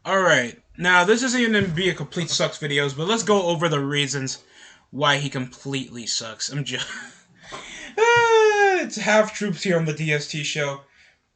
Alright, now this isn't going to be a complete sucks videos, but let's go over the reasons why he completely sucks. I'm just... it's half troops here on the DST show.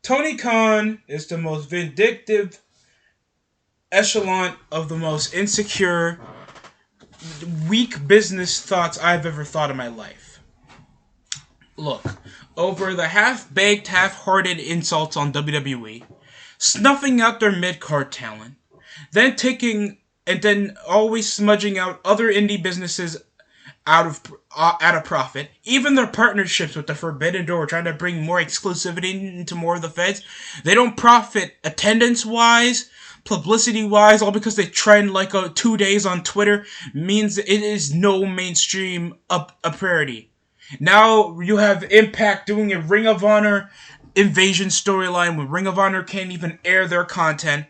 Tony Khan is the most vindictive echelon of the most insecure, weak business thoughts I've ever thought in my life. Look, over the half-baked, half-hearted insults on WWE, snuffing out their mid-card talent, then taking and then always smudging out other indie businesses out of profit. Even their partnerships with the Forbidden Door, trying to bring more exclusivity into more of the feds, they don't profit attendance wise, publicity wise, all because they trend like 2 days on Twitter means it is no mainstream a priority. Now you have Impact doing a Ring of Honor invasion storyline when Ring of Honor can't even air their content,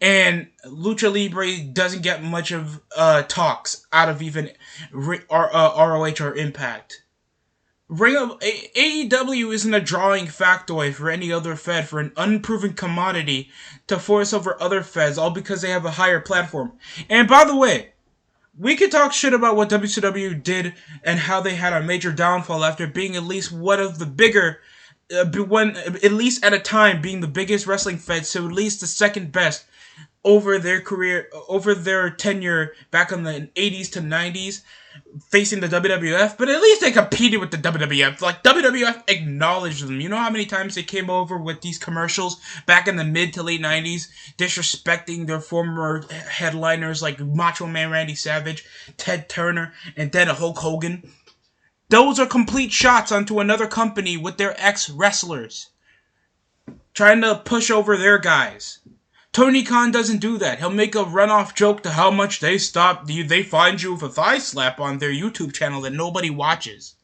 and Lucha Libre doesn't get much of talks out of even ROH or Impact. AEW isn't a drawing factoid for any other fed for an unproven commodity to force over other feds, all because they have a higher platform. And by the way, we could talk shit about what WCW did and how they had a major downfall after being at least one of the bigger, at least at a time being the biggest wrestling feds, so at least the second best over their career, over their tenure back in the 80s to 90s, facing the WWF, but at least they competed with the WWF. Like, WWF acknowledged them. You know how many times they came over with these commercials back in the mid to late 90s, disrespecting their former headliners like Macho Man Randy Savage, Ted Turner, and then Hulk Hogan? Those are complete shots onto another company with their ex-wrestlers, trying to push over their guys. Tony Khan doesn't do that. He'll make a runoff joke to how much they find you with a thigh slap on their YouTube channel that nobody watches.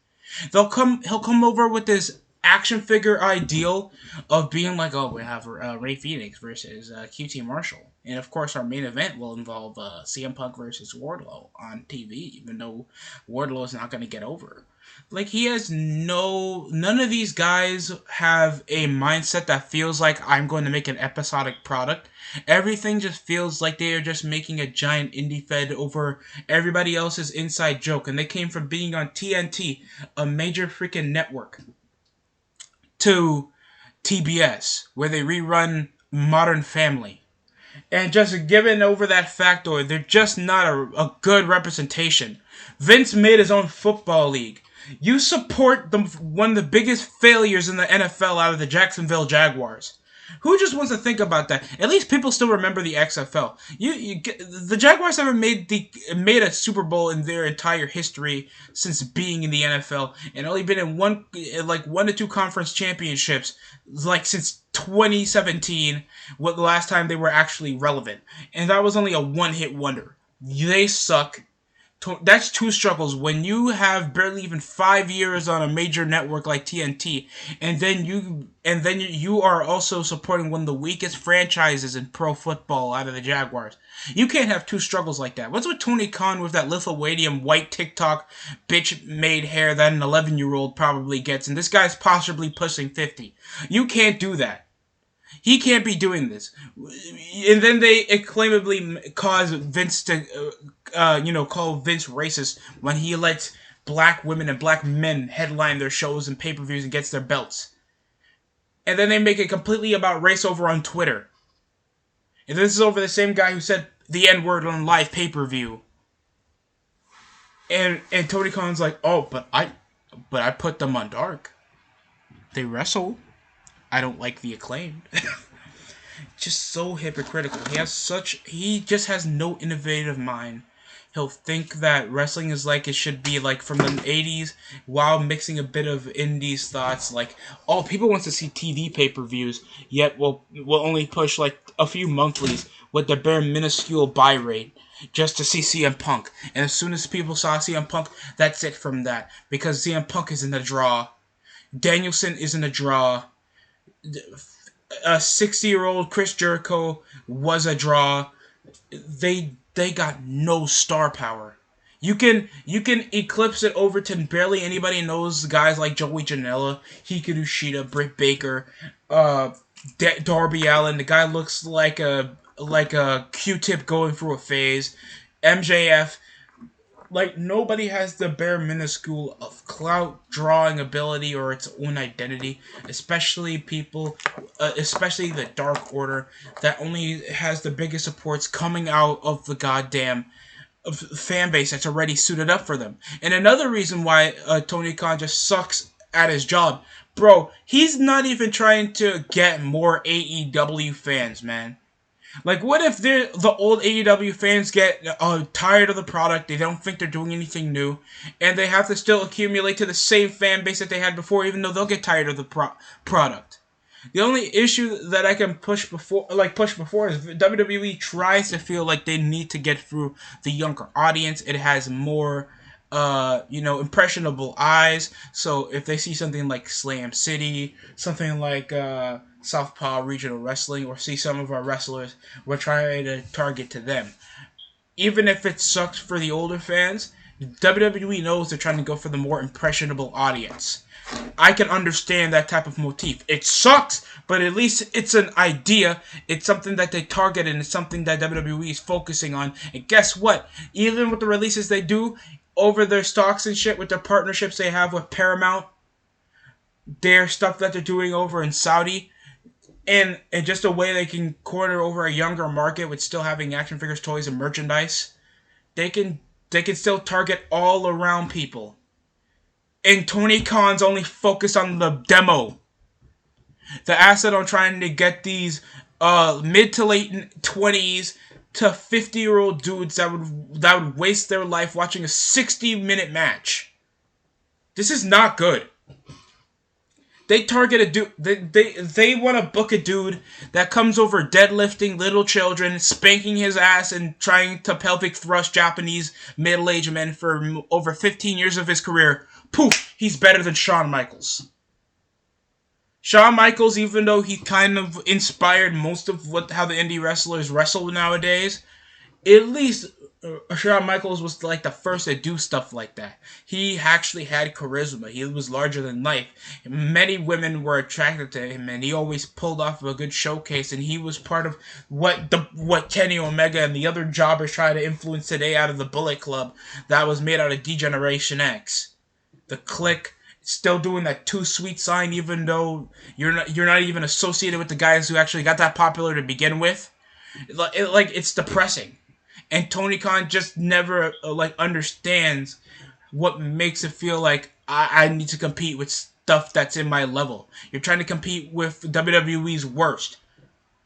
He'll come over with this action figure ideal of being like, oh, we have Ray Phoenix versus QT Marshall. And of course, our main event will involve CM Punk versus Wardlow on TV, even though Wardlow is not going to get over. Like, none of these guys have a mindset that feels like I'm going to make an episodic product. Everything just feels like they are just making a giant indie fed over everybody else's inside joke. And they came from being on TNT, a major freaking network, to TBS, where they rerun Modern Family. And just given over that factoid, they're just not a good representation. Vince made his own football league. You support one of the biggest failures in the NFL out of the Jacksonville Jaguars. Who just wants to think about that? At least people still remember the XFL. The Jaguars haven't made a Super Bowl in their entire history since being in the NFL, and only been in one to two conference championships like since 2017. What the last time they were actually relevant, and that was only a one-hit wonder. They suck. That's two struggles when you have barely even 5 years on a major network like TNT, and then you are also supporting one of the weakest franchises in pro football out of the Jaguars. You can't have two struggles like that. What's with Tony Khan with that Lithuanian white TikTok bitch made hair that an 11-year-old probably gets, and this guy's possibly pushing 50. You can't do that. He can't be doing this. And then they claimably cause Vince to, call Vince racist when he lets black women and black men headline their shows and pay-per-views and gets their belts. And then they make it completely about race over on Twitter. And this is over the same guy who said the N-word on live pay-per-view. And Tony Khan's like, oh, but I put them on dark. They wrestle. I don't like the Acclaimed. Just so hypocritical. He just has no innovative mind. He'll think that wrestling is like it should be like from the 80s while mixing a bit of indies thoughts like, oh, people want to see TV pay-per-views, yet we'll only push like a few monthlies with the bare minuscule buy rate just to see CM Punk. And as soon as people saw CM Punk, that's it from that. Because CM Punk isn't a draw. Danielson isn't a draw. A 60-year-old Chris Jericho was a draw. They got no star power. You can eclipse it over to barely anybody knows guys like Joey Janela, Hikaru Shida, Britt Baker, Darby Allin. The guy looks like a like a Q-Tip going through a phase. MJF, like nobody has the bare minuscule of clout drawing ability or its own identity, especially people, especially the Dark Order that only has the biggest supports coming out of the goddamn fan base that's already suited up for them. And another reason why Tony Khan just sucks at his job, bro, he's not even trying to get more AEW fans, man. Like, what if the old AEW fans get tired of the product, they don't think they're doing anything new, and they have to still accumulate to the same fan base that they had before, even though they'll get tired of the product. The only issue that I can push before is WWE tries to feel like they need to get through the younger audience. It has more, impressionable eyes. So if they see something like Slam City, something like Southpaw Regional Wrestling, or see some of our wrestlers, we're trying to target to them. Even if it sucks for the older fans, WWE knows they're trying to go for the more impressionable audience. I can understand that type of motif. It sucks, but at least it's an idea. It's something that they target, and it's something that WWE is focusing on. And guess what? Even with the releases they do over their stocks and shit, with their partnerships they have with Paramount, their stuff that they're doing over in Saudi, and just a way they can corner over a younger market with still having action figures, toys, and merchandise, they can still target all around people. And Tony Khan's only focused on the demo. The asset on trying to get these mid to late 20s to 50-year-old dudes that would waste their life watching a 60-minute match. This is not good. They target a dude. They want to book a dude that comes over deadlifting little children, spanking his ass, and trying to pelvic thrust Japanese middle-aged men for over 15 years of his career. Poof, he's better than Shawn Michaels. Shawn Michaels, even though he kind of inspired most of how the indie wrestlers wrestle nowadays, at least Shawn Michaels was like the first to do stuff like that. He actually had charisma. He was larger than life. Many women were attracted to him, and he always pulled off a good showcase. And he was part of what Kenny Omega and the other jobbers try to influence today out of the Bullet Club that was made out of D-Generation X. The Click, still doing that Too Sweet sign, even though you're not even associated with the guys who actually got that popular to begin with. It's depressing. And Tony Khan just never understands what makes it feel like I need to compete with stuff that's in my level. You're trying to compete with WWE's worst,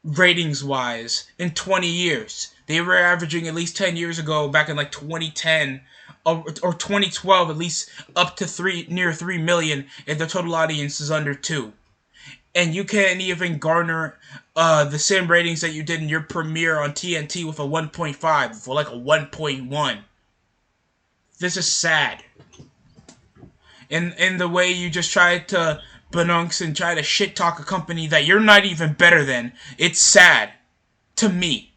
ratings-wise, in 20 years. They were averaging at least 10 years ago, back in 2010 or 2012, at least up to near 3 million, and the total audience is under 2. And you can't even garner the same ratings that you did in your premiere on TNT with a 1.5, for a 1.1. This is sad. And the way you just try to benunks and try to shit talk a company that you're not even better than, it's sad to me.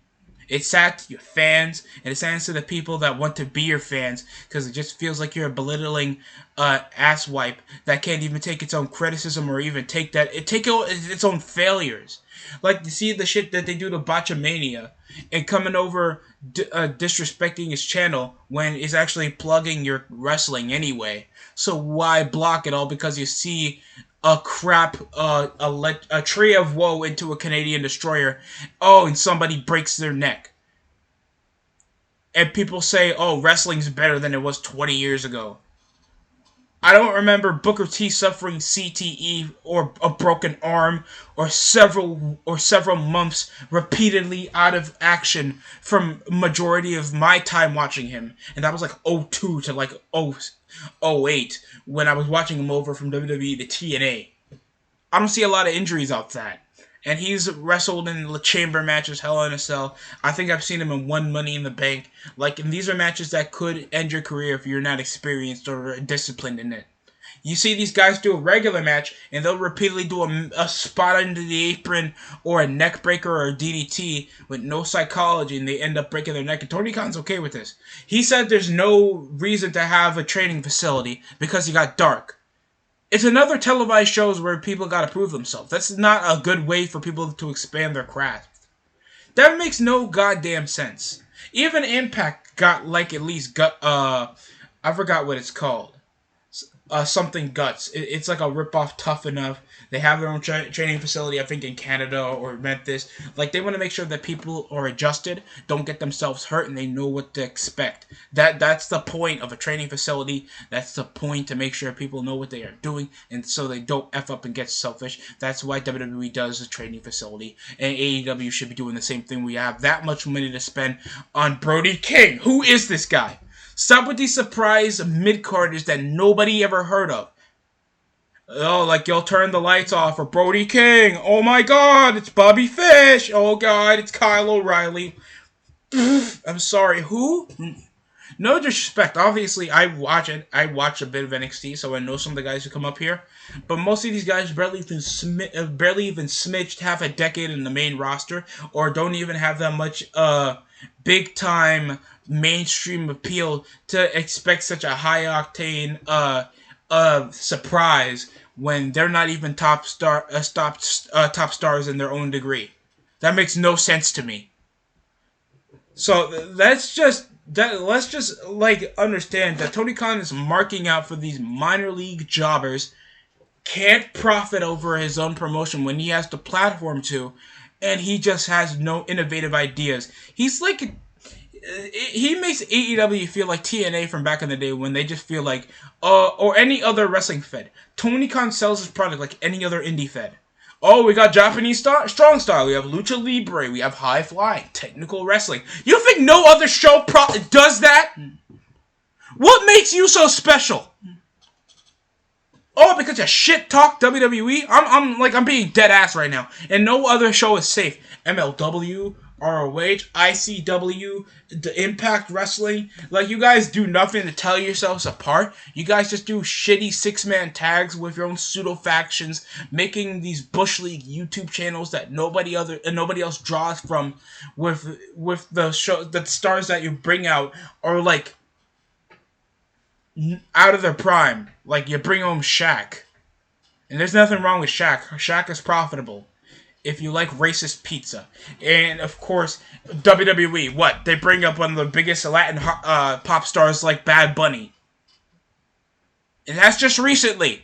It's sad to your fans, and it's sad to the people that want to be your fans, because it just feels like you're a belittling asswipe that can't even take its own criticism or even take its own failures. Like, you see the shit that they do to Botchamania and coming over disrespecting his channel when it's actually plugging your wrestling anyway. So why block it all because you see a tree of woe into a Canadian destroyer, and somebody breaks their neck. And people say, wrestling's better than it was 20 years ago. I don't remember Booker T suffering CTE or a broken arm or several months repeatedly out of action from majority of my time watching him. And that was 02 to 08 when I was watching him over from WWE to TNA. I don't see a lot of injuries out that. And he's wrestled in the chamber matches, Hell in a Cell. I think I've seen him in one Money in the Bank. And these are matches that could end your career if you're not experienced or disciplined in it. You see these guys do a regular match, and they'll repeatedly do a spot into the apron or a neck breaker or a DDT with no psychology, and they end up breaking their neck. And Tony Khan's okay with this. He said there's no reason to have a training facility because he got dark. It's another televised shows where people gotta prove themselves. That's not a good way for people to expand their craft. That makes no goddamn sense. Even Impact got like at least I forgot what it's called. Something Guts. It's like a ripoff Tough Enough. They have their own training facility, I think, in Canada or Memphis. Like, they want to make sure that people are adjusted, don't get themselves hurt, and they know what to expect. That's the point of a training facility. That's the point, to make sure people know what they are doing, and so they don't F up and get selfish. That's why WWE does a training facility, and AEW should be doing the same thing. We have that much money to spend on Brody King. Who is this guy? Stop with these surprise mid-carders that nobody ever heard of. Oh, like, you'll turn the lights off for Brody King. Oh my god, it's Bobby Fish. Oh god, it's Kyle O'Reilly. I'm sorry, who? No disrespect. Obviously, I watch it. I watch a bit of NXT, so I know some of the guys who come up here. But most of these guys barely even smidged half a decade in the main roster, or don't even have that much big time mainstream appeal to expect such a high octane surprise when they're not even top stars in their own degree. That makes no sense to me. So let's just like understand that Tony Khan is marking out for these minor league jobbers, can't profit over his own promotion when he has the platform to, and he just has no innovative ideas. He's like, he makes AEW feel like TNA from back in the day, when they just feel like, or any other wrestling fed. Tony Khan sells his product like any other indie fed. Oh, we got Japanese strong style, we have lucha libre, we have high flying, technical wrestling. You think no other show does that? What makes you so special? Oh, because you shit talk WWE? I'm being dead ass right now. And no other show is safe. MLW, ROH, ICW, the Impact Wrestling. Like, you guys do nothing to tell yourselves apart. You guys just do shitty 6-man tags with your own pseudo factions, making these Bush League YouTube channels that nobody else draws from. With the stars that you bring out are like out of their prime. Like, you bring home Shaq. And there's nothing wrong with Shaq. Shaq is profitable if you like racist pizza. And, of course, WWE. What? They bring up one of the biggest Latin pop stars like Bad Bunny. And that's just recently.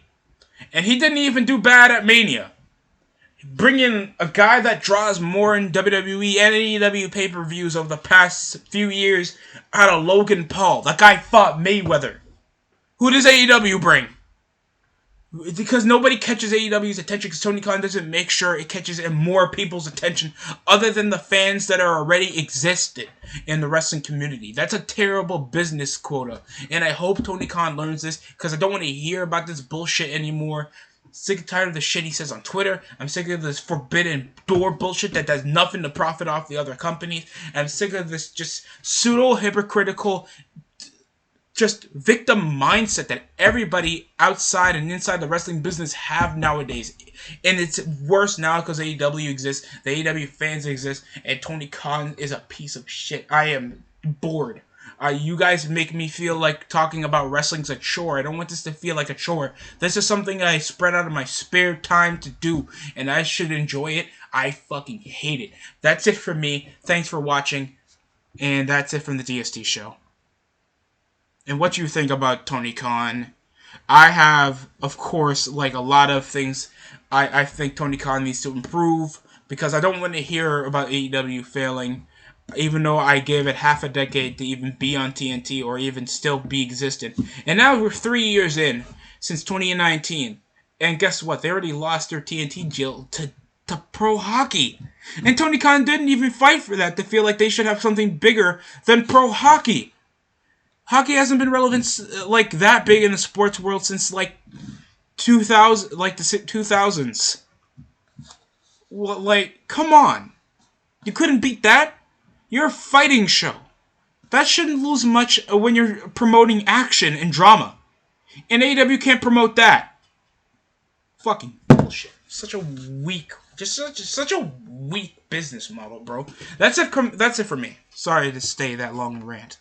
And he didn't even do bad at Mania. Bring in a guy that draws more in WWE and AEW pay-per-views over the past few years out of Logan Paul. That guy fought Mayweather. Who does AEW bring? Because nobody catches AEW's attention, because Tony Khan doesn't make sure it catches more people's attention other than the fans that are already existed in the wrestling community. That's a terrible business quota. And I hope Tony Khan learns this, because I don't want to hear about this bullshit anymore. Sick and tired of the shit he says on Twitter. I'm sick of this forbidden door bullshit that does nothing to profit off the other companies. I'm sick of this just pseudo-hypocritical, just victim mindset that everybody outside and inside the wrestling business have nowadays. And it's worse now because AEW exists, the AEW fans exist, and Tony Khan is a piece of shit. I am bored. You guys make me feel like talking about wrestling's a chore. I don't want this to feel like a chore. This is something I spread out of my spare time to do, and I should enjoy it. I fucking hate it. That's it for me. Thanks for watching, and that's it from the DST show. And what you think about Tony Khan? I have, of course, like a lot of things, I think Tony Khan needs to improve, because I don't want to hear about AEW failing, even though I gave it half a decade to even be on TNT or even still be existent. And now we're 3 years in, since 2019, and guess what? They already lost their TNT deal to Pro Hockey. And Tony Khan didn't even fight for that, to feel like they should have something bigger than Pro Hockey. Hockey hasn't been relevant like that big in the sports world since like 2000, like the 2000s. Well, like, come on, you couldn't beat that. You're a fighting show. That shouldn't lose much when you're promoting action and drama. And AEW can't promote that. Fucking bullshit. Such a weak, such a weak business model, bro. That's it for me. Sorry to stay that long rant.